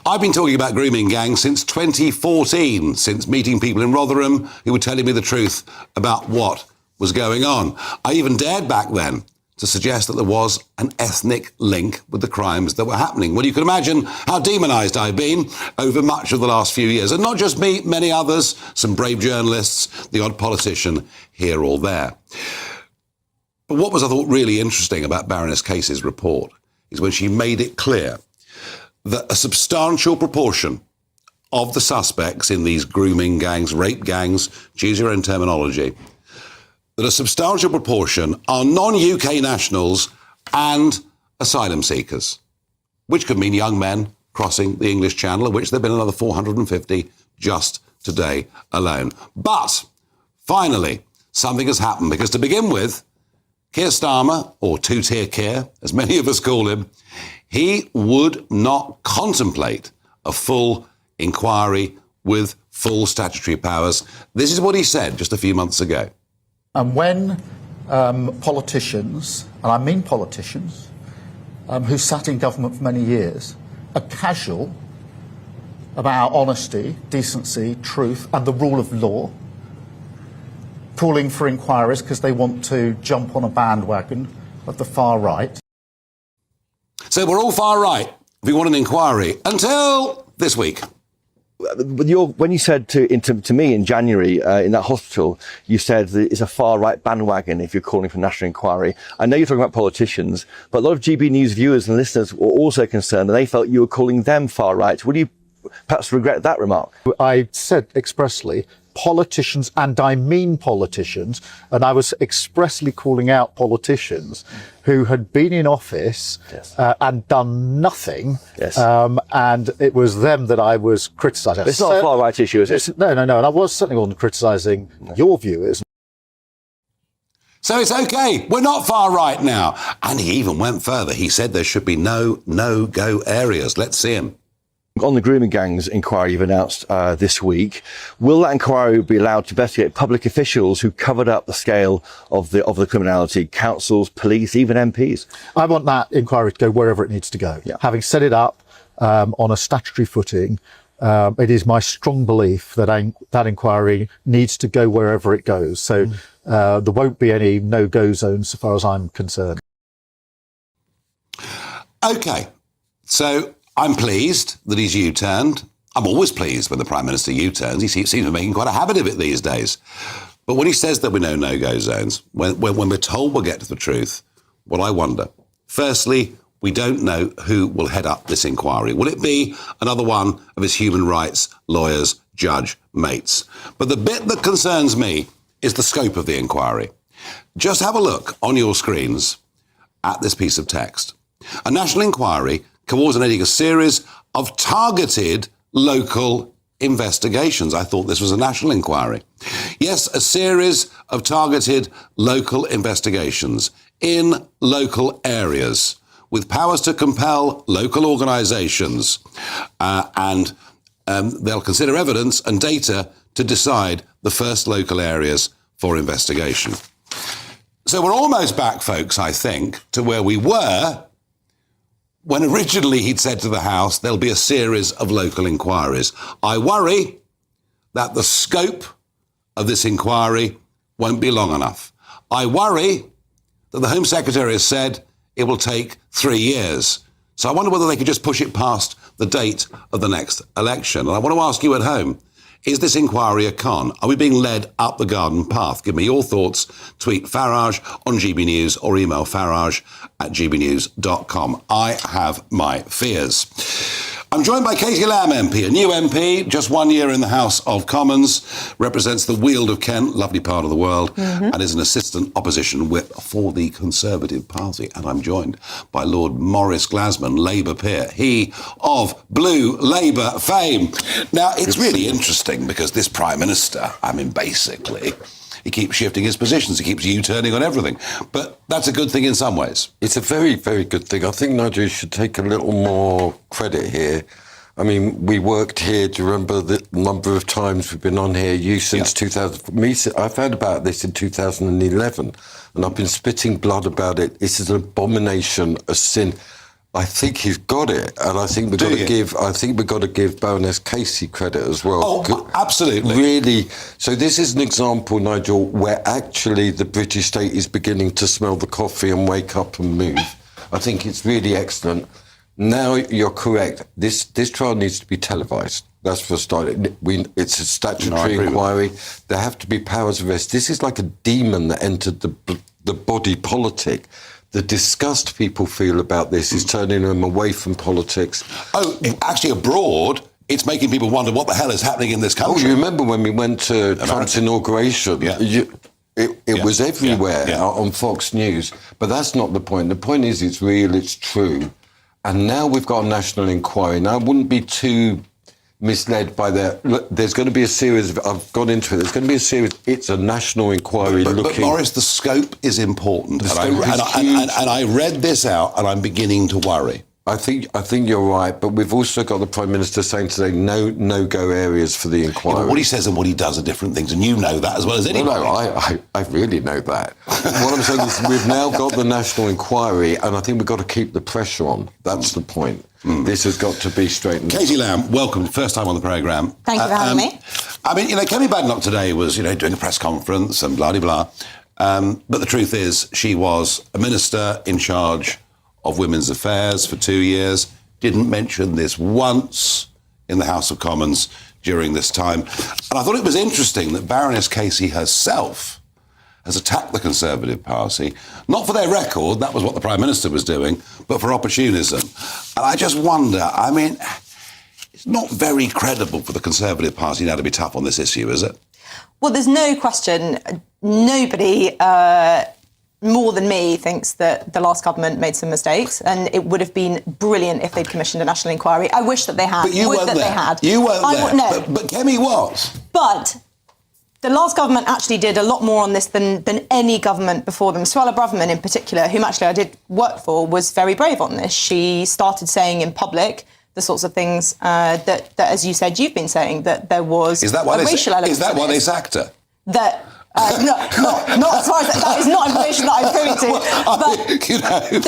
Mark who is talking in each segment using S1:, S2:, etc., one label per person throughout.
S1: I've been talking about grooming gangs since 2014, since meeting people in Rotherham who were telling me the truth about what was going on. I even dared back then to suggest that there was an ethnic link with the crimes that were happening. Well, you can imagine how demonised I've been over much of the last few years. And not just me, many others, some brave journalists, the odd politician here or there. But what was, I thought, really interesting about Baroness Case's report is when she made it clear that a substantial proportion of the suspects in these grooming gangs, rape gangs, choose your own terminology, that a substantial proportion are non-UK nationals and asylum seekers, which could mean young men crossing the English Channel, of which there have been another 450 just today alone. But finally, something has happened, because to begin with, Keir Starmer, or two-tier Keir, as many of us call him, he would not contemplate a full inquiry with full statutory powers. This is what he said just a few months ago.
S2: And when politicians, and I mean politicians, who sat in government for many years, are casual about honesty, decency, truth and the rule of law, calling for inquiries because they want to jump on a bandwagon of the far right.
S1: So we're all far right if we want an inquiry, until this week.
S3: When you said to me in January in that hospital, you said that it's a far-right bandwagon if you're calling for national inquiry. I know you're talking about politicians, but a lot of GB News viewers and listeners were also concerned, and they felt you were calling them far-right. Would you perhaps regret that remark?
S2: I said expressly politicians, and I mean politicians, and I was expressly calling out politicians who had been in office and done nothing, and it was them that I was criticising.
S3: It's not a far-right issue, is it?
S2: No, and I was certainly wasn't criticising your viewers.
S1: So it's OK, we're not far right now. And he even went further. He said there should be no no-go areas. Let's see him.
S3: On the grooming gangs inquiry you've announced this week, will that inquiry be allowed to investigate public officials who covered up the scale of the criminality, councils, police, even MPs?
S2: I want that inquiry to go wherever it needs to go. Yeah. Having set it up on a statutory footing, it is my strong belief that that inquiry needs to go wherever it goes. So there won't be any no-go zones so far as I'm concerned.
S1: OK, so I'm pleased that he's U-turned. I'm always pleased when the Prime Minister U-turns. He seems to be making quite a habit of it these days. But when he says that we know no-go zones, when we're told we'll get to the truth, well, I wonder. Firstly, we don't know who will head up this inquiry. Will it be another one of his human rights lawyers, judge mates? But the bit that concerns me is the scope of the inquiry. Just have a look on your screens at this piece of text. A national inquiry coordinating a series of targeted local investigations. I thought this was a national inquiry. Yes, a series of targeted local investigations in local areas with powers to compel local organisations and they'll consider evidence and data to decide the first local areas for investigation. So we're almost back, folks, I think, to where we were when originally he'd said to the House, there'll be a series of local inquiries. I worry that the scope of this inquiry won't be long enough. I worry that the Home Secretary has said it will take 3 years. So I wonder whether they could just push it past the date of the next election. And I want to ask you at home, is this inquiry a con? Are we being led up the garden path? Give me your thoughts. Tweet Farage on GB News or email farage@gbnews.com. I have my fears. I'm joined by Katie Lamb MP, a new MP, just 1 year in the House of Commons, represents the Weald of Kent, lovely part of the world, and is an assistant opposition whip for the Conservative Party. And I'm joined by Lord Maurice Glasman, Labour peer, he of Blue Labour fame. Now, it's really interesting because this Prime Minister, I mean, basically, he keeps shifting his positions. He keeps U-turning on everything. But that's a good thing in some ways.
S4: It's a very, very good thing. I think Nigel should take a little more credit here. I mean, we worked here. Do you remember the number of times we've been on here? You since 2000. Me, I've heard about this in 2011, and I've been spitting blood about it. This is an abomination, a sin. I think he's got it, and I think we've got to give Baroness Casey credit as well.
S1: Oh, absolutely.
S4: Really. So this is an example, Nigel, where actually the British state is beginning to smell the coffee and wake up and move. I think it's really excellent. Now you're correct. This trial needs to be televised. That's for a start. It's a statutory inquiry. There have to be powers of arrest. This is like a demon that entered the body politic. The disgust people feel about this is turning them away from politics.
S1: Oh, actually abroad, it's making people wonder what the hell is happening in this country.
S4: Oh, you remember when we went to Trump's inauguration?
S1: Yeah.
S4: It was everywhere on Fox News. But that's not the point. The point is it's real, it's true. And now we've got a national inquiry. Now, I wouldn't be too misled by that. Look, there's going to be a series I've gone into it. There's going to be a series. It's a national inquiry
S1: but
S4: looking...
S1: But Maurice, the scope is important.
S4: The scope is huge.
S1: And I read this out and I'm beginning to worry.
S4: I think you're right, but we've also got the Prime Minister saying today no-go areas for the inquiry.
S1: Yeah, what he says and what he does are different things, and you know that as well as anybody.
S4: No, I really know that. What I'm saying is we've now got the national inquiry, and I think we've got to keep the pressure on. That's the point. This has got to be straightened.
S1: Katie Lamb, welcome. First time on the programme.
S5: Thank you for having me.
S1: I mean, Kemi Badenoch today was, doing a press conference and blah-de-blah. But the truth is, she was a minister in charge of Women's Affairs for 2 years, didn't mention this once in the House of Commons during this time. And I thought it was interesting that Baroness Casey herself has attacked the Conservative Party, not for their record, that was what the Prime Minister was doing, but for opportunism. And I just wonder, it's not very credible for the Conservative Party now to be tough on this issue, is it?
S5: Well, there's no question. Nobody more than me thinks that the last government made some mistakes, and it would have been brilliant if they'd commissioned a national inquiry. I wish that they had.
S1: But you weren't there.
S5: They had.
S1: You weren't there.
S5: No.
S1: But Kemi was.
S5: But the last government actually did a lot more on this than any government before them. Suella Braverman in particular, whom actually I did work for, was very brave on this. She started saying in public the sorts of things that, as you said, you've been saying, that there was
S1: a racial element. Is that why they sacked her?
S5: Not as far as that is not information that I'm privy to.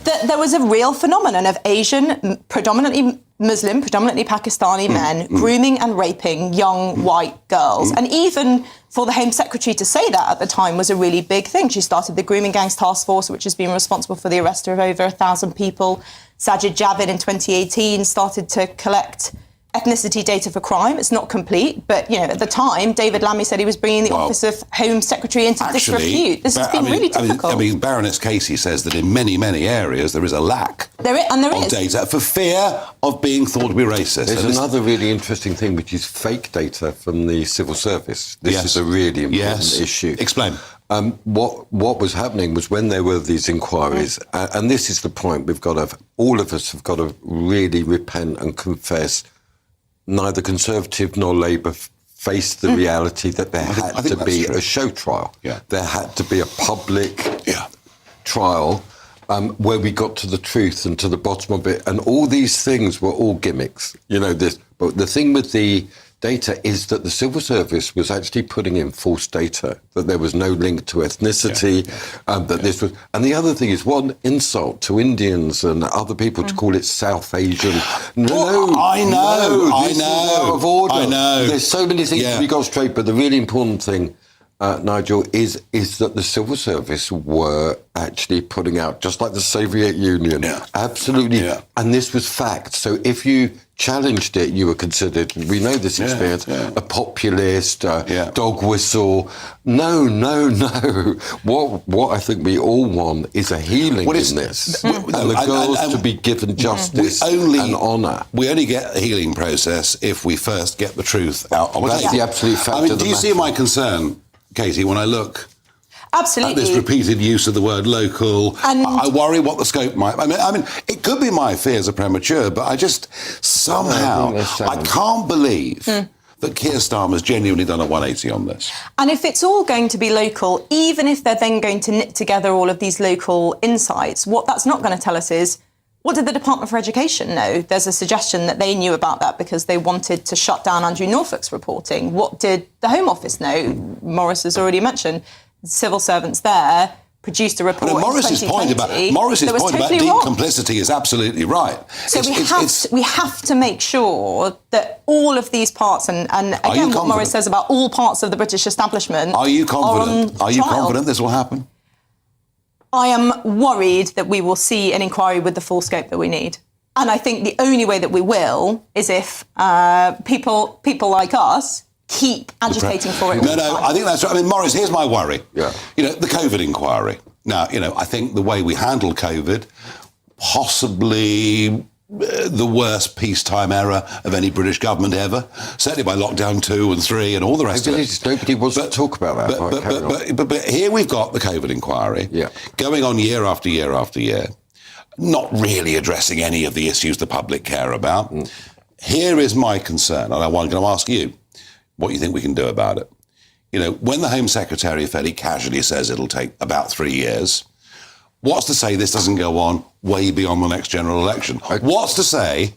S5: But there was a real phenomenon of Asian, predominantly Muslim, predominantly Pakistani men grooming and raping young white girls. And even for the Home Secretary to say that at the time was a really big thing. She started the Grooming Gangs Task Force, which has been responsible for the arrest of over 1,000 people. Sajid Javid in 2018 started to collect ethnicity data for crime. It's not complete, but at the time, David Lammy said he was bringing the Office of Home Secretary into disrepute. This has been really difficult.
S1: Baroness Casey says that in many, many areas there is a lack of data for fear of being thought to be racist.
S4: There's another really interesting thing, which is fake data from the civil service. This is a really important issue.
S1: Explain.
S4: What was happening was when there were these inquiries, and this is the point, all of us have got to really repent and confess. Neither Conservative nor Labour faced the reality that there had to be a show trial.
S1: Yeah.
S4: There had to be a public trial where we got to the truth and to the bottom of it. And all these things were all gimmicks. But the thing with the data is that the civil service was actually putting in false data, that there was no link to ethnicity, this was... And the other thing is, what an insult to Indians and other people to call it South Asian.
S1: I know.
S4: Is out of order.
S1: I know.
S4: There's so many things to be got straight, but the really important thing, Nigel, is that the civil service were actually putting out, just like the Soviet Union, absolutely, and this was fact. So if you challenged it, you were considered, we know this experience, a populist, dog whistle. No. What I think we all want is a healing in this. And the girls to be given justice and honour.
S1: We only get a healing process if we first get the truth out on the table.
S4: That's the absolute fact of the
S1: do you see my concern, Katie, when I look
S5: absolutely
S1: at this repeated use of the word local?
S5: And
S1: I worry what the scope might... I mean, it could be my fears are premature, but I just somehow... I can't believe that Keir Starmer's genuinely done a 180 on this.
S5: And if it's all going to be local, even if they're then going to knit together all of these local insights, what that's not going to tell us is, what did the Department for Education know? There's a suggestion that they knew about that because they wanted to shut down Andrew Norfolk's reporting. What did the Home Office know? Maurice has already mentioned civil servants there produced a report in
S1: Morris's
S5: 2020
S1: point
S5: that was
S1: about
S5: totally
S1: deep
S5: wrong.
S1: complicity is absolutely right.
S5: So we have to make sure that all of these parts, and again, what Morris says about all parts of the British establishment.
S1: Are you confident? Are you confident this will happen?
S5: I am worried that we will see an inquiry with the full scope that we need. And I think the only way that we will is if people like us keep agitating for it.
S1: No, I think that's right. I mean, Morris, here's my worry.
S4: Yeah.
S1: The COVID inquiry. Now, I think the way we handled COVID, possibly the worst peacetime error of any British government ever, certainly by lockdown 2 and 3 and all the rest of it.
S4: Nobody wants to talk about that.
S1: But here we've got the COVID inquiry going on year after year after year, not really addressing any of the issues the public care about. Here is my concern, and I'm going to ask you what you think we can do about it. When the Home Secretary fairly casually says it'll take about 3 years, what's to say this doesn't go on way beyond the next general election? What's to say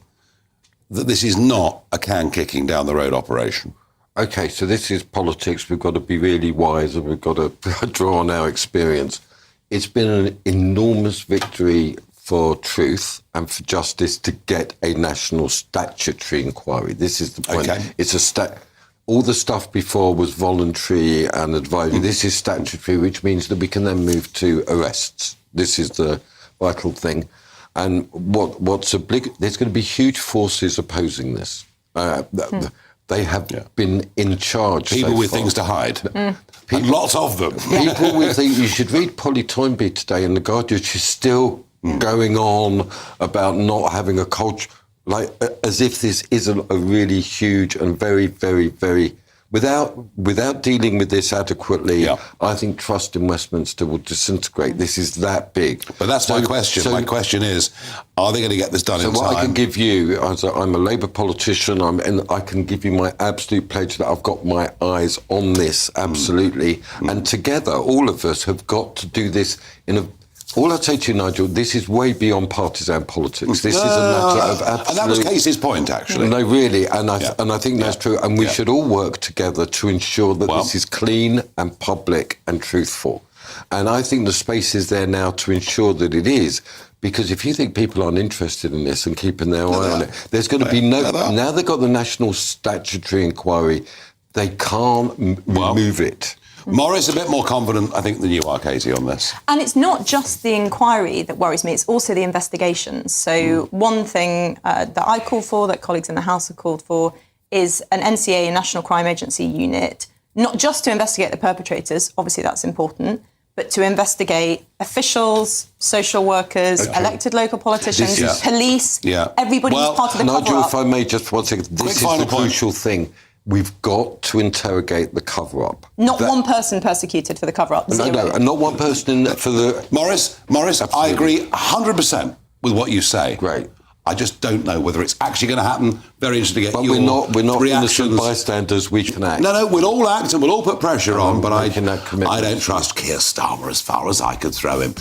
S1: that this is not a can kicking down the road operation?
S4: Okay, so this is politics. We've got to be really wise and we've got to draw on our experience. It's been an enormous victory for truth and for justice to get a national statutory inquiry. This is the point.
S1: Okay.
S4: It's all the stuff before was voluntary and advisory. This is statutory, which means that we can then move to arrests. This is the vital thing. And there's going to be huge forces opposing this. They have been in charge.
S1: People with things to hide. And lots of them.
S4: People with things. You should read Polly Toynbee today in The Guardian. She's still going on about not having a culture, as if this isn't a really huge and very, very, very... Without dealing with this adequately, I think trust in Westminster will disintegrate. This is that big.
S1: But that's my question. My question is, are they going to get this done in time?
S4: So what I can give you, I'm a Labour politician, and I can give you my absolute pledge that I've got my eyes on this, absolutely. And together, all of us have got to do this in a... All I'd say to you, Nigel, this is way beyond partisan politics. This is a matter of absolute...
S1: And that was Casey's point, actually.
S4: No, really, and I think that's true. And we should all work together to ensure that this is clean and public and truthful. And I think the space is there now to ensure that it is. Because if you think people aren't interested in this and keeping their eye on it, there's going to be no... Now they've got the National Statutory Inquiry, they can't remove it.
S1: Morris a bit more confident, I think, than you are, Katie, on this.
S5: And it's not just the inquiry that worries me, it's also the investigations. So one thing that I call for, that colleagues in the House have called for, is an NCA, a National Crime Agency unit, not just to investigate the perpetrators, obviously that's important, but to investigate officials, social workers, elected local politicians, police, everybody who's part of the cover-up.
S4: Nigel, if I may, just for 1 second, this is the crucial thing. We've got to interrogate the cover-up.
S5: Not one person persecuted for the cover-up.
S4: No, and not one person for the...
S1: Morris, absolutely. I agree 100% with what you say.
S4: Great.
S1: I just don't know whether it's actually going to happen. Very interested to get your
S4: reactions. We're not innocent bystanders. We can act.
S1: No, we'll all act and we'll all put pressure on, but I don't trust Keir Starmer as far as I could throw him.